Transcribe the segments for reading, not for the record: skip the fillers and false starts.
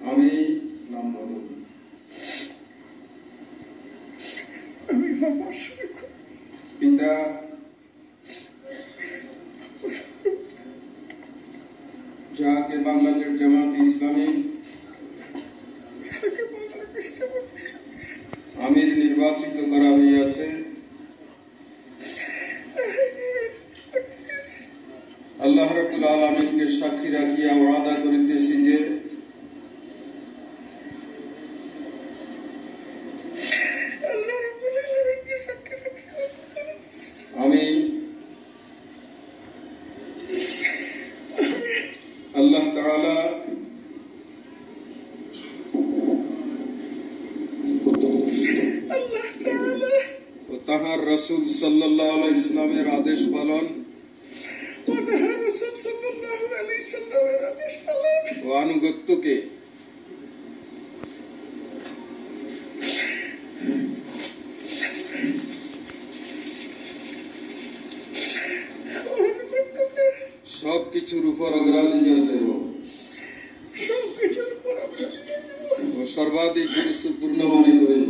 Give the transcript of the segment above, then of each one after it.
আমি নাম বলুন। পিতা যাকে বাংলাদেশ জামাত ইসলামী আমির নির্বাচিত করা হইয়াছে, আল্লাহ রাব্বুল আলামিনকে সাক্ষী রাখিয়া ওয়াদা করিতেছি যে আমি আল্লাহ তাআলা ও তাহার রাসূল সাল্লাল্লাহু আলাইহি ওয়াসাল্লামের আদেশ পালন ও আনুগত্যকে সবকিছুর উপর অগ্রাধিকার দেব ও সর্বাধিক গুরুত্বপূর্ণ মনে করিব।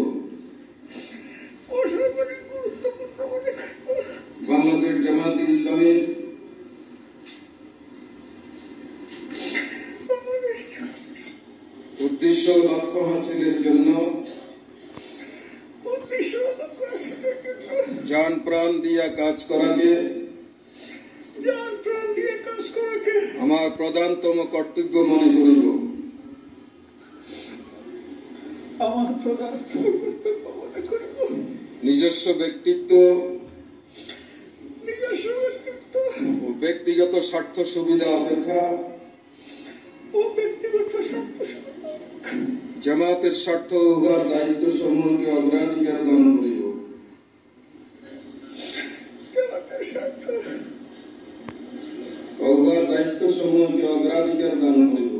বাংলাদেশ জামাত ইসলামীর উদ্দেশ্য লক্ষ্য হাসিলের জন্য জান প্রাণ দিয়া কাজ করাকে আমার প্রধানতম কর্তব্য মনে করিব। নিজস্ব ব্যক্তিত্ব ও ব্যক্তিগত স্বার্থ সুবিধা অপেক্ষা জামাতের স্বার্থ উহার দায়িত্ব সমূহকে অগ্রাধিকার দান করিব। উহার দায়িত্ব সমূহকে অগ্রাধিকার দান করিব।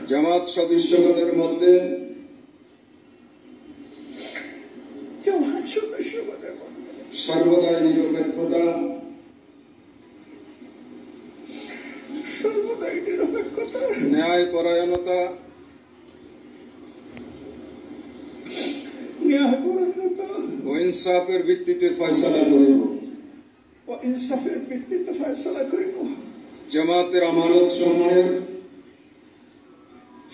জামাত সদস্যগণের মধ্যে সর্বদাই নিরপেক্ষতা ন্যায় পরায়ণতা ও ইনসাফের ভিত্তিতে ফয়সালা করিব। জামাতের আমানত সমূহের